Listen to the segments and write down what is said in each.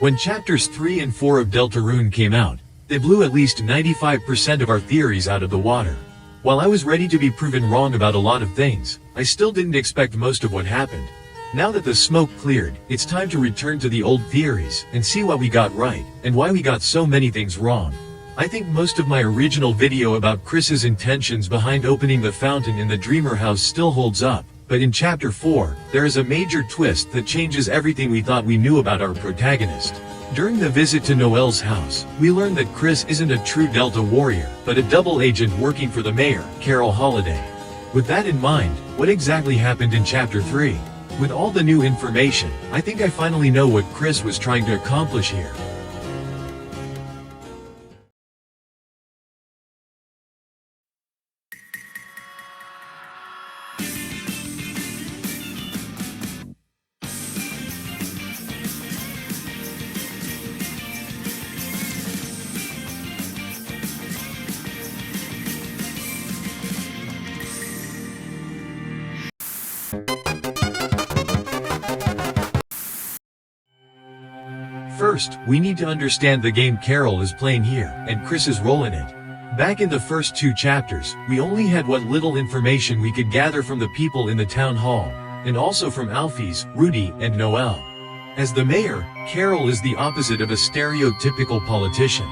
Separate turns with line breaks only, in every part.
When chapters 3 and 4 of Deltarune came out, they blew at least 95% of our theories out of the water. While I was ready to be proven wrong about a lot of things, I still didn't expect most of what happened. Now that the smoke cleared, it's time to return to the old theories and see what we got right, and why we got so many things wrong. I think most of my original video about Kris's intentions behind opening the fountain in the Dreamer house still holds up, but in chapter 4, there is a major twist that changes everything we thought we knew about our protagonist. During the visit to Noelle's house, we learn that Kris isn't a true Delta warrior, but a double agent working for the mayor, Carol Holiday. With that in mind, what exactly happened in chapter 3? With all the new information, I think I finally know what Kris was trying to accomplish here. First, we need to understand the game Carol is playing here, and Kris's role in it. Back in the first 2 chapters, we only had what little information we could gather from the people in the town hall, and also from Alphys, Rudy, and Noelle. As the mayor, Carol is the opposite of a stereotypical politician.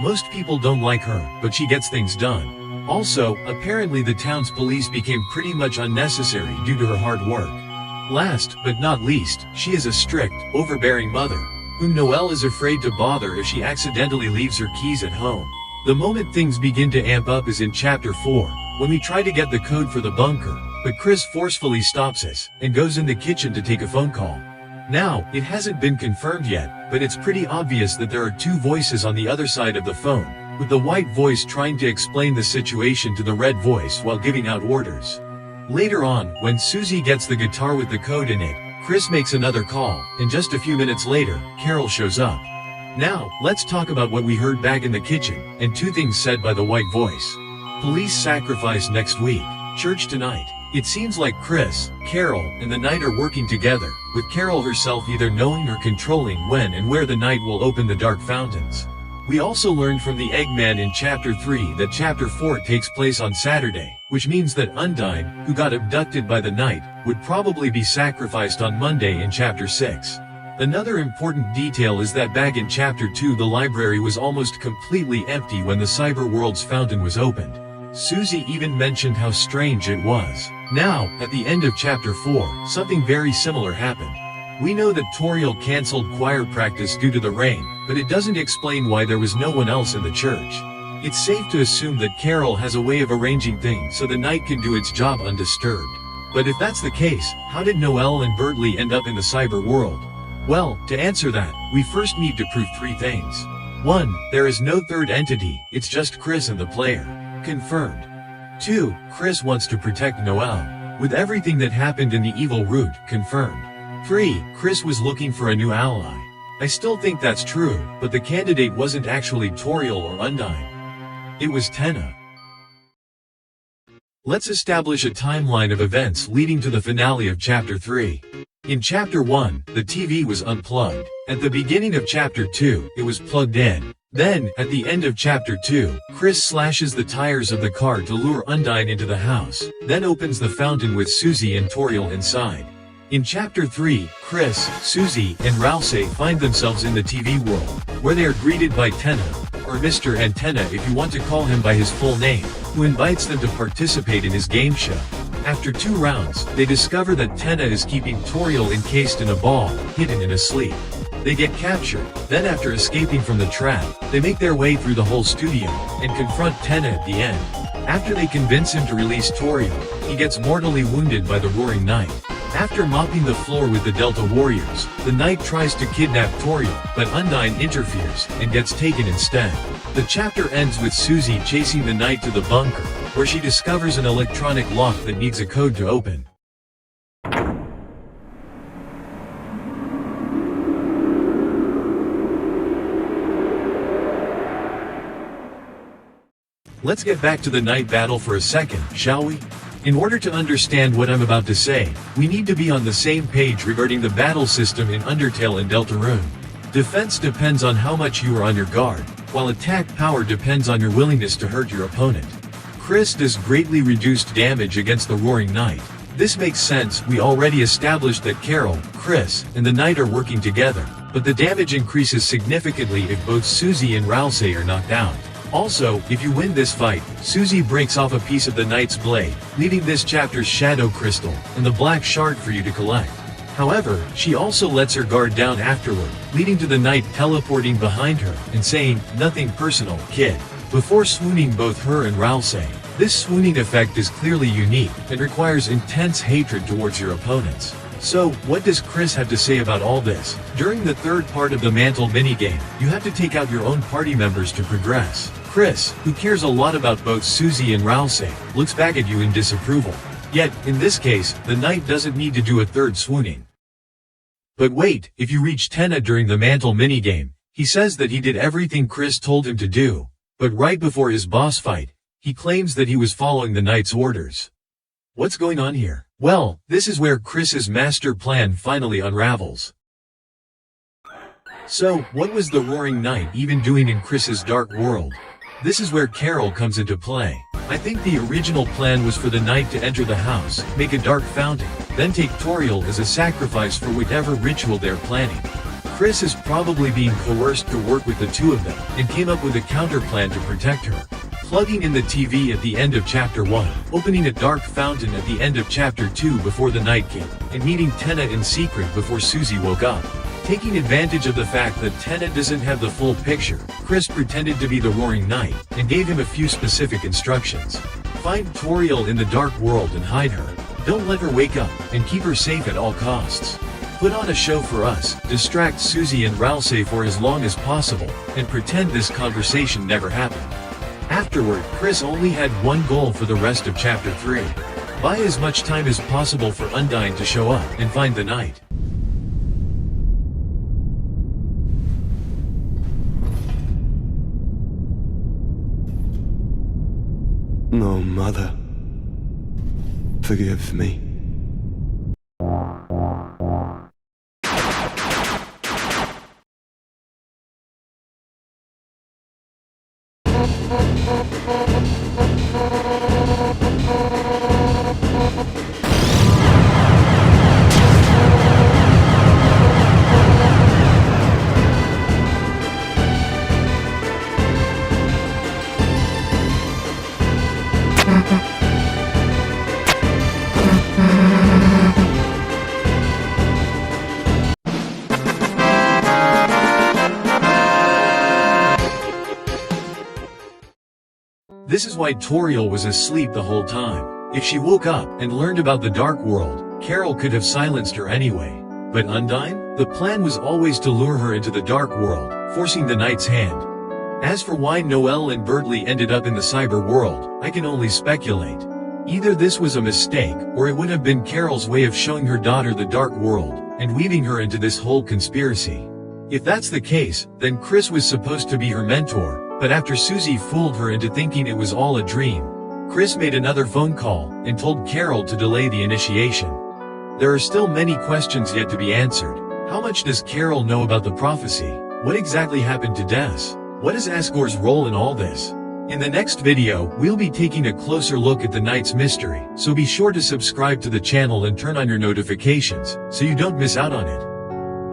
Most people don't like her, but she gets things done. Also, apparently the town's police became pretty much unnecessary due to her hard work. Last, but not least, she is a strict, overbearing mother, whom Noelle is afraid to bother if she accidentally leaves her keys at home. The moment things begin to amp up is in chapter 4, when we try to get the code for the bunker, but Kris forcefully stops us, and goes in the kitchen to take a phone call. Now, it hasn't been confirmed yet, but it's pretty obvious that there are 2 voices on the other side of the phone, with the white voice trying to explain the situation to the red voice while giving out orders. Later on, when Susie gets the guitar with the code in it, Kris makes another call, and just a few minutes later, Carol shows up. Now, let's talk about what we heard back in the kitchen, and 2 things said by the white voice. Police sacrifice next week, church tonight. It seems like Kris, Carol, and the Knight are working together, with Carol herself either knowing or controlling when and where the Knight will open the dark fountains. We also learned from the Eggman in chapter 3 that chapter 4 takes place on Saturday, which means that Undine, who got abducted by the Knight, would probably be sacrificed on Monday in chapter 6. Another important detail is that back in chapter 2 the library was almost completely empty when the cyber world's fountain was opened. Susie even mentioned how strange it was. Now, at the end of chapter 4, something very similar happened. We know that Toriel cancelled choir practice due to the rain, but it doesn't explain why there was no one else in the church. It's safe to assume that Carol has a way of arranging things so the Knight can do its job undisturbed. But if that's the case, how did Noelle and Bertley end up in the cyber world? Well, to answer that, we first need to prove 3 things. 1. There is no third entity, it's just Kris and the player. Confirmed. 2. Kris wants to protect Noelle. With everything that happened in the evil route, confirmed. 3. Kris was looking for a new ally. I still think that's true, but the candidate wasn't actually Toriel or Undine. It was Tenna. Let's establish a timeline of events leading to the finale of chapter 3. In chapter 1, the TV was unplugged. At the beginning of chapter 2, it was plugged in. Then, at the end of chapter 2, Kris slashes the tires of the car to lure Undine into the house, then opens the fountain with Susie and Toriel inside. In chapter 3, Kris, Susie, and Ralsei find themselves in the TV world, where they are greeted by Tenna, or Mr. Antenna if you want to call him by his full name, who invites them to participate in his game show. After 2 rounds, they discover that Tenna is keeping Toriel encased in a ball, hidden in a sleep. They get captured, then after escaping from the trap, they make their way through the whole studio, and confront Tenna at the end. After they convince him to release Toriel, he gets mortally wounded by the Roaring Knight. After mopping the floor with the Delta warriors, the Knight tries to kidnap Toriel, but Undine interferes, and gets taken instead. The chapter ends with Susie chasing the Knight to the bunker, where she discovers an electronic lock that needs a code to open. Let's get back to the night battle for a second, shall we? In order to understand what I'm about to say, we need to be on the same page regarding the battle system in Undertale and Deltarune. Defense depends on how much you are on your guard, while attack power depends on your willingness to hurt your opponent. Kris does greatly reduced damage against the Roaring Knight. This makes sense, we already established that Carol, Kris, and the Knight are working together, but the damage increases significantly if both Susie and Ralsei are knocked down. Also, if you win this fight, Susie breaks off a piece of the Knight's blade, leaving this chapter's Shadow Crystal, and the Black Shard for you to collect. However, she also lets her guard down afterward, leading to the Knight teleporting behind her, and saying, "Nothing personal, kid," before swooning both her and Ralsei. This swooning effect is clearly unique, and requires intense hatred towards your opponents. So, what does Kris have to say about all this? During the third part of the Mantle minigame, you have to take out your own party members to progress. Kris, who cares a lot about both Susie and Ralsei, looks back at you in disapproval. Yet, in this case, the Knight doesn't need to do a third swooning. But wait, if you reach Tenna during the Mantle minigame, he says that he did everything Kris told him to do. But right before his boss fight, he claims that he was following the Knight's orders. What's going on here? Well, this is where Kris's master plan finally unravels. So, what was the Roaring Knight even doing in Kris's dark world? This is where Carol comes into play. I think the original plan was for the Knight to enter the house, make a dark fountain, then take Toriel as a sacrifice for whatever ritual they're planning. Kris is probably being coerced to work with the two of them, and came up with a counter-plan to protect her. Plugging in the TV at the end of Chapter 1, opening a dark fountain at the end of Chapter 2 before the Night came, and meeting Tenna in secret before Susie woke up. Taking advantage of the fact that Tenna doesn't have the full picture, Kris pretended to be the Roaring Knight, and gave him a few specific instructions. Find Toriel in the dark world and hide her. Don't let her wake up, and keep her safe at all costs. Put on a show for us, distract Susie and Ralsei for as long as possible, and pretend this conversation never happened. Afterward, Kris only had one goal for the rest of Chapter 3. Buy as much time as possible for Undyne to show up and find the Knight.
No, Mother. Forgive me.
This is why Toriel was asleep the whole time. If she woke up and learned about the Dark World, Carol could have silenced her anyway. But Undyne? The plan was always to lure her into the Dark World, forcing the Knight's hand. As for why Noelle and Bertley ended up in the cyber world, I can only speculate. Either this was a mistake, or it would have been Carol's way of showing her daughter the Dark World, and weaving her into this whole conspiracy. If that's the case, then Kris was supposed to be her mentor. But after Susie fooled her into thinking it was all a dream, Kris made another phone call, and told Carol to delay the initiation. There are still many questions yet to be answered. How much does Carol know about the prophecy? What exactly happened to Des? What is Asgore's role in all this? In the next video, we'll be taking a closer look at the Knight's mystery, so be sure to subscribe to the channel and turn on your notifications, so you don't miss out on it.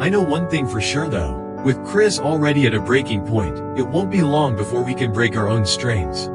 I know one thing for sure though. With Kris already at a breaking point, it won't be long before we can break our own strains.